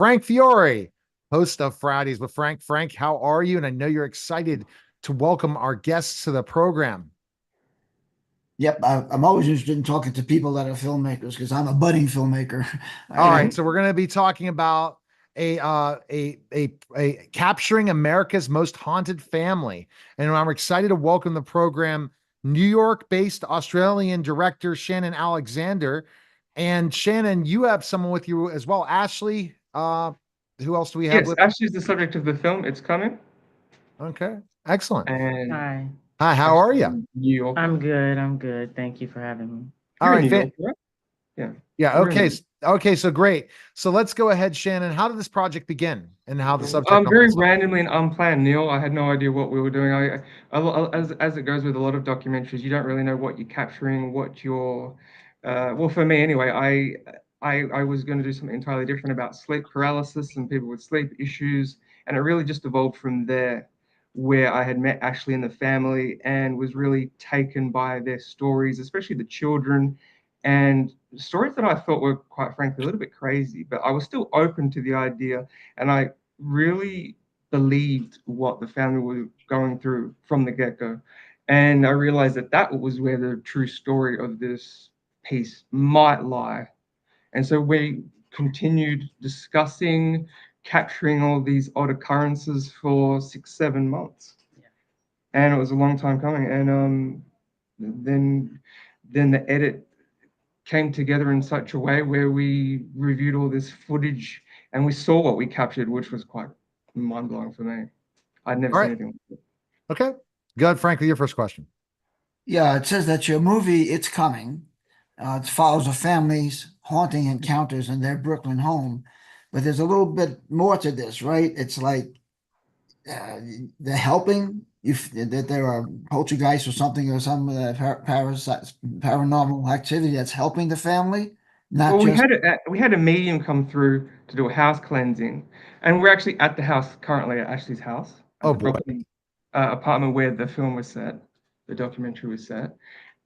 Frank Fiore, host of Fridays with Frank. Frank, how are you? And I know you're excited to welcome our guests to the program. Yep, I'm always interested in talking to people that are filmmakers because I'm a budding filmmaker. All I, right, so we're going to be talking about a capturing America's most haunted family, and I'm excited to welcome the program New York-based Australian director Shannon Alexander. And Shannon, you have someone with you as well, Ashley. Who else do we have Yes, with? Ashley is the subject of the film. It's coming, Okay, excellent. and Hi, Hi, how are Ashley's you? in New York. I'm good. I'm good. Thank you for having me. All You're in right, New York, right? Yeah, yeah, you're in okay. New York. Okay, so great. So let's go ahead, Shannon. How did this project begin and how the subject matter Very was? randomly and unplanned, Neil. I had no idea what we were doing. As it goes with a lot of documentaries, you don't really know what you're capturing, what you're. Well, for me anyway, I was going to do something entirely different about sleep paralysis and people with sleep issues, and it really just evolved from there, where I had met Ashley and the family and was really taken by their stories, especially the children, and stories that I thought were quite frankly a little bit crazy, but I was still open to the idea, and I really believed what the family were going through from the get-go. And I realized that that was where the true story of this piece might lie. And so we continued discussing, capturing all these odd occurrences for 6, 7 months. And it was a long time coming. And then then the edit came together in such a way where we reviewed all this footage and we saw what we captured, which was quite mind blowing for me. I'd never All seen right. anything like it. Okay. Go ahead, Frank, with your first question. yeah, it says that your movie It's Coming. It follows a family's haunting encounters in their Brooklyn home, but there's a little bit more to this, right? It's like they're helping if that there are poltergeists or something or some paranormal activity that's helping the family, not Well, just. we had a medium come through to do a house cleansing, and we're actually at the house currently at Ashley's house at Oh the boy. Brooklyn apartment where the film was set, the documentary was set,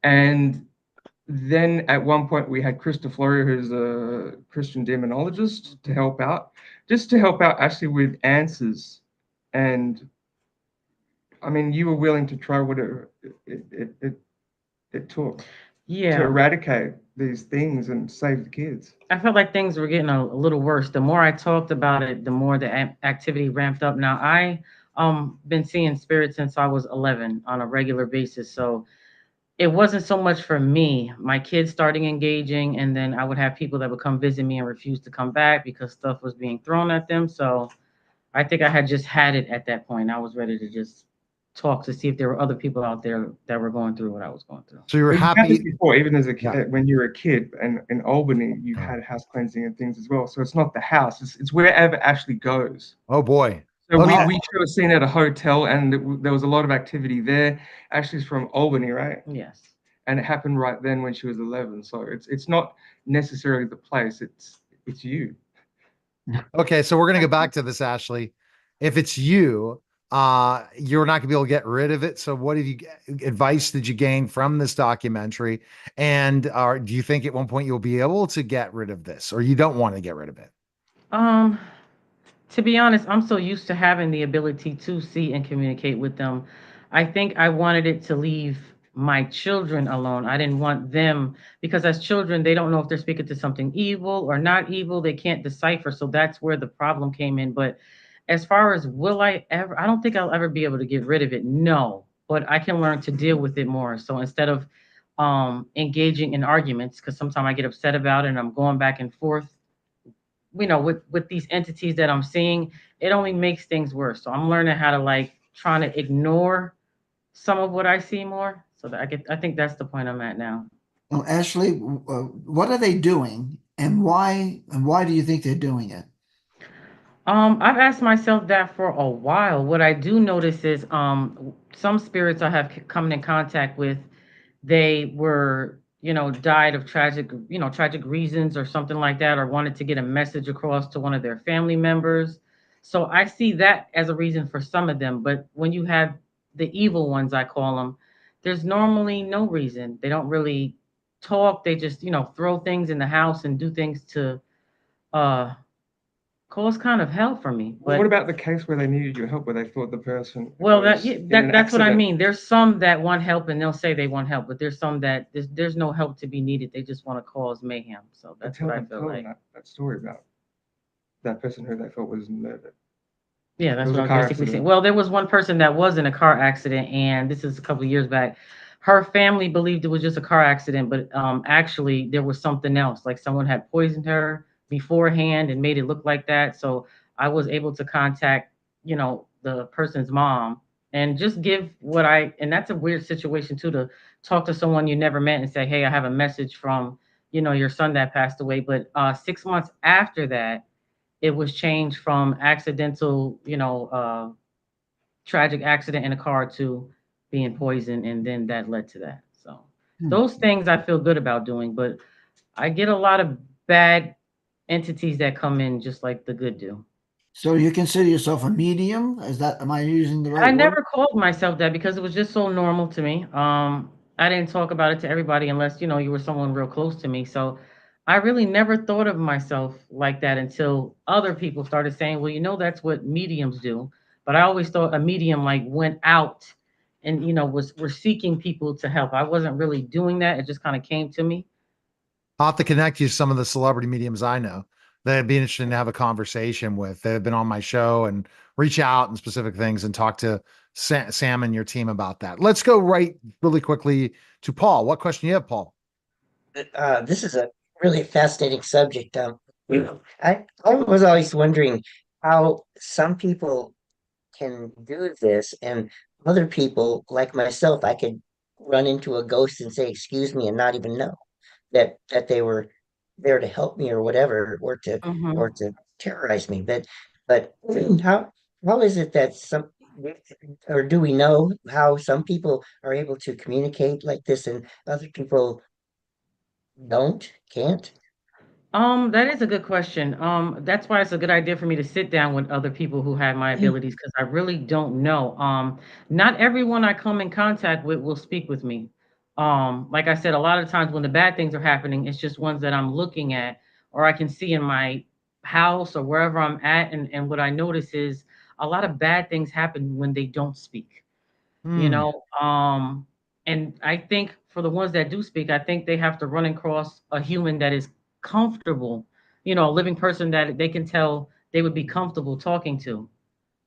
and then at one point we had Krista Florio, who's a Christian demonologist, to help out, just to help out Ashley with answers. And I mean, you were willing to try whatever it took to Yeah, eradicate these things and save the kids. I felt like things were getting a little worse. The more I talked about it, the more the activity ramped up. Now I been seeing spirits since I was 11 on a regular basis, so it wasn't so much for me. My kids starting engaging, and then I would have people that would come visit me and refuse to come back because stuff was being thrown at them. So I think I had just had it at that point. I was ready to just talk to see if there were other people out there that were going through what I was going through. So you were But you've had this happy. before, even as a Yeah. when you were a kid, and in Albany, you Oh, had house cleansing and things as well. So it's not the house; it's wherever Ashley goes. oh boy. So we Okay. Oh, we shot a scene at a hotel, and there was a lot of activity there. Ashley's from Albany, right? Yes. And it happened right then when she was 11. So it's not necessarily the place; it's you. Okay. So we're gonna go back to this, Ashley. If it's you, you're not gonna be able to get rid of it. So what advice did you gain from this documentary? And do you think at one point you'll be able to get rid of this, or you don't want to get rid of it? Um, to be honest, I'm so used to having the ability to see and communicate with them. I think I wanted it to leave my children alone. I didn't want them because as children, they don't know if they're speaking to something evil or not evil. They can't decipher. So that's where the problem came in. But as far as will I ever, I don't think I'll ever be able to get rid of it. No, but I can learn to deal with it more. So instead of engaging in arguments, because sometimes I get upset about it and I'm going back and forth, with these entities that I'm seeing, it only makes things worse. So I'm learning how to like trying to ignore some of what I see more. So that I think that's the point I'm at now. well, Ashley, what are they doing, and why? And why do you think they're doing it? I've asked myself that for a while. What I do notice is some spirits I have come in contact with, they were, died of tragic reasons or something like that, or wanted to get a message across to one of their family members. So I see that as a reason for some of them. But when you have the evil ones, I call them, there's normally no reason. They don't really talk. They just, throw things in the house and do things to uh caused kind of hell for me. What But about the case where they needed your help, where they thought the person well, was yeah, in an that's what I accident? mean. There's some that want help and they'll say they want help, but there's some that there's no help to be needed. They just want to cause mayhem. So But that's what I feel tell them like. that story about that person who they thought was murdered. Yeah, It that's was what a I was car basically saying. accident. Well, there was one person that was in a car accident, and this is a couple of years back. Her family believed it was just a car accident, but actually there was something else. Like someone had poisoned her beforehand and made it look like that. So I was able to contact, the person's mom and just give and that's a weird situation too, to talk to someone you never met and say, hey, I have a message from, your son that passed away. But 6 months after that, it was changed from accidental, tragic accident in a car to being poisoned, and then that led to that. So Hmm. those things I feel good about doing, but I get a lot of bad entities that come in just like the good do. So you consider yourself a medium? Am I using the I right word? never called myself that because it was just so normal to me. I didn't talk about it to everybody unless, you were someone real close to me. So I really never thought of myself like that until other people started saying, well, that's what mediums do. But I always thought a medium like went out and, were seeking people to help. I wasn't really doing that. It just kind of came to me. I'll have to connect you to some of the celebrity mediums I know that'd be interesting to have a conversation with that have been on my show and reach out and specific things and talk to Sam and your team about that. Let's go right really quickly to Paul. What question do you have, Paul? This is a really fascinating subject. I was always wondering how some people can do this, and other people, like myself, I could run into a ghost and say, "Excuse me," and not even know that they were there to help me or whatever, or Hmm. to terrorize me. But how how is it that some or do we know how some people are able to communicate like this and other people can't? That is a good question. That's why it's a good idea for me to sit down with other people who have my abilities because I really don't know. Not everyone I come in contact with will speak with me. Like I said, a lot of times when the bad things are happening, it's just ones that I'm looking at or I can see in my house or wherever I'm at. And what I notice is a lot of bad things happen when they don't speak you Hmm. know um and I think for the ones that do speak, I think they have to run across a human that is comfortable, a living person that they can tell they would be comfortable talking to.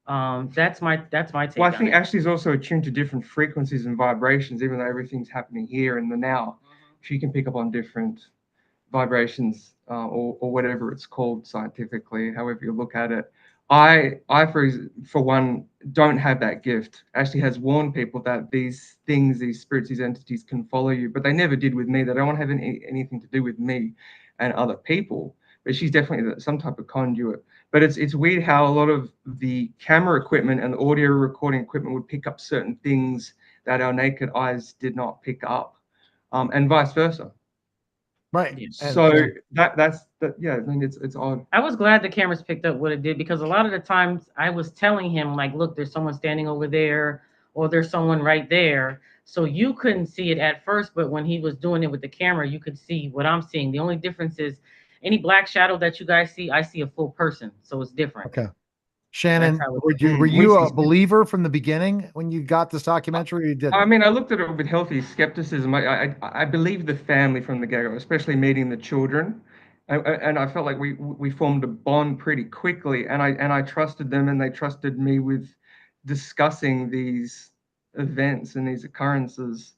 That's my Well, I take on think it. Ashley's also attuned to different frequencies and vibrations, even though everything's happening here in the now. She can pick up on different vibrations, or whatever it's called scientifically, however you look at it. For one, don't have that gift. Ashley has warned people that these things, these spirits, these entities can follow you, but they never did with me. They don't want to have anything to do with me and other people. But she's definitely some type of conduit. But it's weird how a lot of the camera equipment and the audio recording equipment would pick up certain things that our naked eyes did not pick up, and vice versa. Right. Yeah. So that's that. Yeah, I mean it's odd. I was glad the cameras picked up what it did because a lot of the times I was telling him, like, look, there's someone standing over there or there's someone right there. So you couldn't see it at first, but when he was doing it with the camera, you could see what I'm seeing. The only difference is any black shadow that you guys see, I see a full person. So it's different. Okay. That's Shannon, how it were Mm, we you see. a believer from the beginning when you got this documentary or you I didn't? mean, I looked at it with healthy skepticism. I believe the family from the get-go, especially meeting the children, and I felt like we formed a bond pretty quickly, and I trusted them, and they trusted me with discussing these events and these occurrences.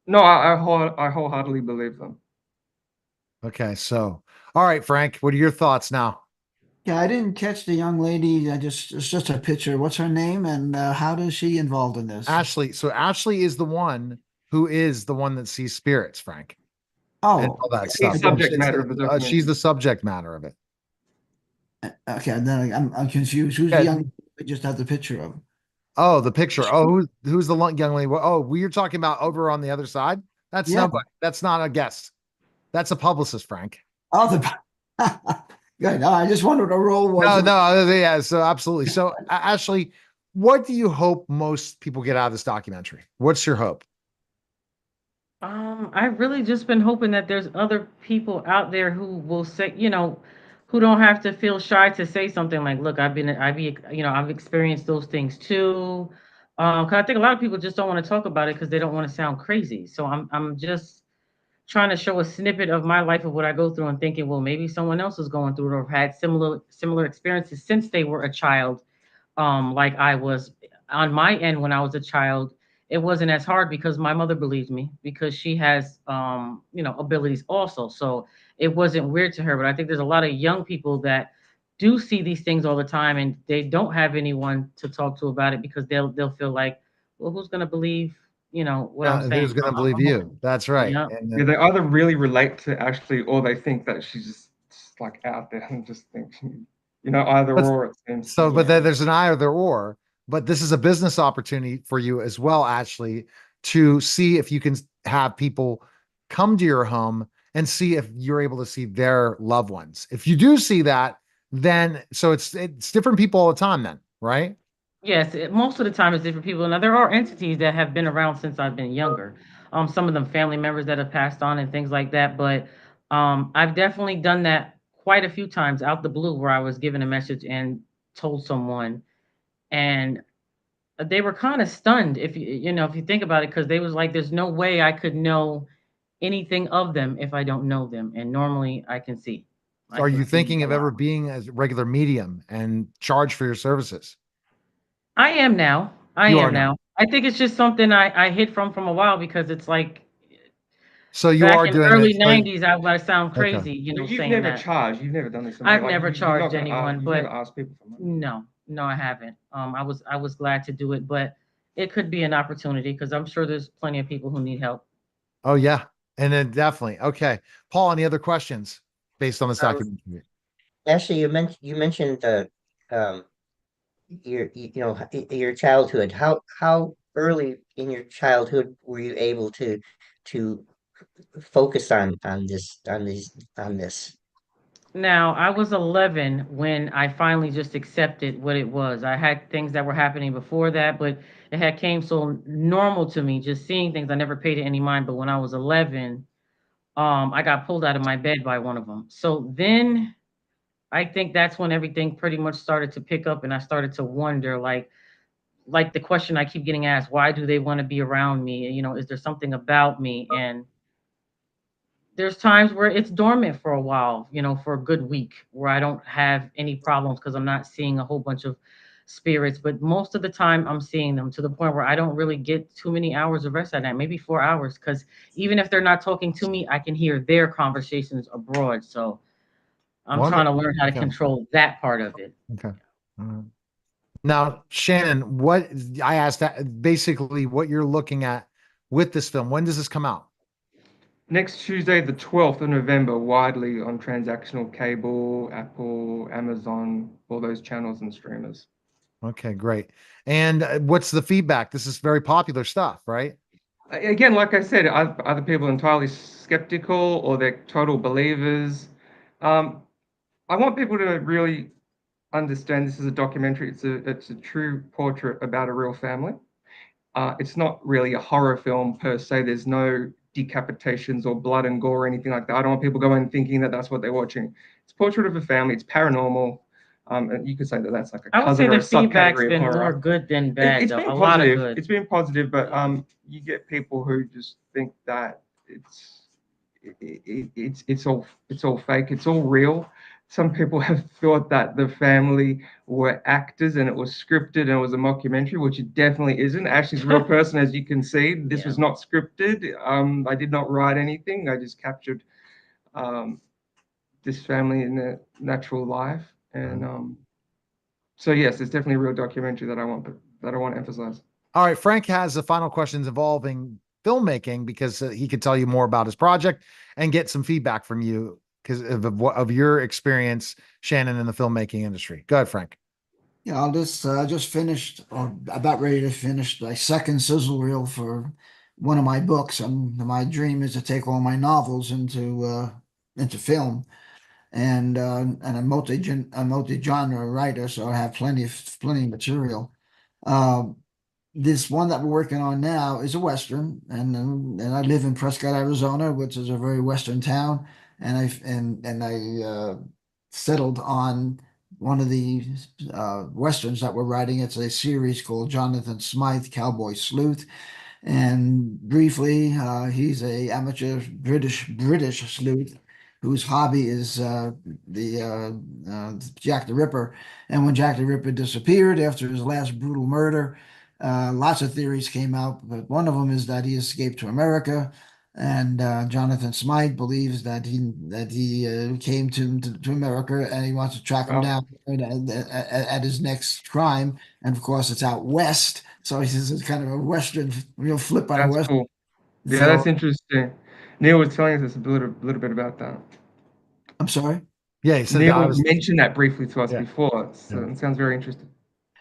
No, I wholeheartedly believe them. Okay. So, all right, Frank, what are your thoughts now? Yeah, I didn't catch the young lady. It's just a picture. What's her name and how does she involved in this? Ashley. So Ashley is the one who is the one that sees spirits, Frank, and Oh, all that The stuff. subject matter of the She's documentary. the subject matter of it. okay. Then I'm confused. Who's the Yeah. young lady we just have the picture of? Oh, the picture. Oh, who's the young lady? Oh, we are talking about over on the other side. That's Yeah. nobody. That's not a guest. That's a publicist, Frank. Oh, good. No, I just wondered what her role was. No, no, yeah. So absolutely. So Ashley, what do you hope most people get out of this documentary? What's your hope? I've really just been hoping that there's other people out there who will say, who don't have to feel shy to say something like, "Look, I've experienced those things too." Because I think a lot of people just don't want to talk about it because they don't want to sound crazy. So I'm just trying to show a snippet of my life of what I go through and thinking, well, maybe someone else is going through it or had similar experiences since they were a child, like I was on my end when I was a child. It wasn't as hard because my mother believed me because she has abilities also. So it wasn't weird to her. But I think there's a lot of young people that do see these things all the time and they don't have anyone to talk to about it because they'll feel like, well, who's gonna believe, what I'm saying? Who's going to believe I'm you? That's right. yeah. And Yeah, they either really relate to Ashley or they think that she's just like out there and just think, either but or it seems. so, but Yeah. then there's an either or. But this is a business opportunity for you as well, Ashley, to see if you can have people come to your home and see if you're able to see their loved ones. If you do see that, then so it's different people all the time, then, right? Yes, most of the time it's different people. Now there are entities that have been around since I've been younger. Some of them family members that have passed on and things like that. But I've definitely done that quite a few times out the blue, where I was given a message and told someone, and they were kind of stunned if you think about it, because they was like, "There's no way I could know anything of them if I don't know them." And normally I can see, I Are can you see thinking a of lot. ever being a regular medium and charge for your services? I am now. I You are am now. now. I think it's just something I hid from a while because it's like So you back are in doing early it. So, 90s, I would sound okay. crazy, But you've saying never that. charged. You've never done this. I've Like never you're not charged going to ask. anyone, You've never but asked people for money. no, I haven't. I was glad to do it, but it could be an opportunity because I'm sure there's plenty of people who need help. Oh yeah. And then definitely. Okay. Paul, any other questions based on this Um, documentary? Ashley, you mentioned um your childhood. How early in your childhood were you able to focus on this? Now, I was 11 when I finally just accepted what it was. I had things that were happening before that, but it had came so normal to me, just seeing things. I never paid it any mind. But when I was 11, I got pulled out of my bed by one of them. So then I think that's when everything pretty much started to pick up, and I started to wonder, like the question I keep getting asked, why do they want to be around me? Is there something about me? And there's times where it's dormant for a while, for a good week, where I don't have any problems because I'm not seeing a whole bunch of spirits. But most of the time, I'm seeing them to the point where I don't really get too many hours of rest at night, maybe 4 hours. Because even if they're not talking to me, I can hear their conversations abroad. So I'm trying to Wonderful. learn how to Okay. control that part of it. Okay. All right. Now, Shannon, what I asked that basically what you're looking at with this film. When does this come out? Next Tuesday, the 12th of November, widely on transactional cable, Apple, Amazon, all those channels and streamers. Okay, great. And what's the feedback? This is very popular stuff, right? Again, like I said, other people are entirely skeptical or they're total believers. Um, I want people to really understand this is a documentary. It's a true portrait about a real family. It's not really a horror film per se. There's no decapitations or blood and gore or anything like that. I don't want people going thinking that that's what they're watching. It's a portrait of a family. It's paranormal. And you could say that that's like a I would say cousin or a the feedback's subcategory of been more horror. good than bad, It's though. been A lot of positive. good. It's been positive, but Yeah. you get people who just think that it's all fake. It's all real. Some people have thought that the family were actors and it was scripted and it was a mockumentary, which it definitely isn't. Ashley's a real person, as you can see. This Yeah. was not scripted. I did not write anything. I just captured um, this family in their natural life, and so yes, it's definitely a real documentary that I want to emphasize. All right, Frank has the final questions involving filmmaking because he could tell you more about his project and get some feedback from you because of your experience, Shannon, in the filmmaking industry. Go ahead, Frank. Yeah, I just finished, or about ready to finish, my second sizzle reel for one of my books. And my dream is to take all my novels into film. And a multi-genre writer, so I have plenty of material. Um, this one that we're working on now is a Western, and I live in Prescott, Arizona, which is a very Western town. And I settled on one of the westerns that we're writing. It's a series called Jonathan Smythe, Cowboy Sleuth. And briefly, he's a amateur British sleuth whose hobby is Jack the Ripper. And when Jack the Ripper disappeared after his last brutal murder, lots of theories came out, but one of them is that he escaped to America. And Jonathan Smythe believes that he came to America, and he wants to track him down at his next crime. And of course, it's out west. So he says it's kind of a Western, real flip on That's Western. cool. Yeah, So, that's interesting. Neil was telling us a little bit about that. I'm sorry. Yeah, he said that Neil mentioned that briefly to us Yeah. before. It sounds very interesting.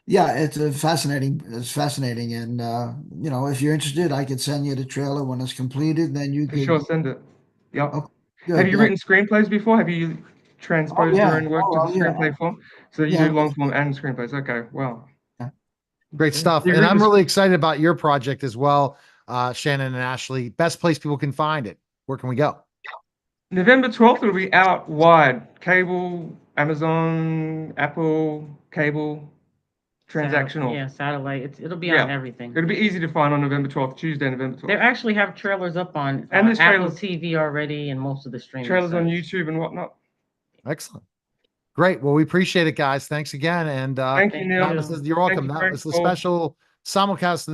Yeah, it's fascinating. It's fascinating, and if you're interested, I could send you the trailer when it's completed. Then you For could. sure, send it. Yep. Oh, good. Have you Yeah. written screenplays before? Have you transposed yeah. your own work Oh, to the well, yeah. screenplay form? So you Yeah. do long form and screenplays. Okay, wow. great stuff. You And read I'm the really excited about your project as well, Shannon and Ashley. Best place people can find it. Where can we go? November 12th, it'll be out wide. Cable, Amazon, Apple, cable, transactional. Yeah, satellite. It'll be Yeah. on everything. It'll be easy to find on November 12th, Tuesday, November 12th. They actually have trailers up on And there's Apple trailers- TV already and most of the streaming Trailers on sites. YouTube and whatnot. Excellent. Great. Well, we appreciate it, guys. Thanks again. And Thank you, Neil. you're welcome. Thank you, That Frank. was the Cool. special simulcast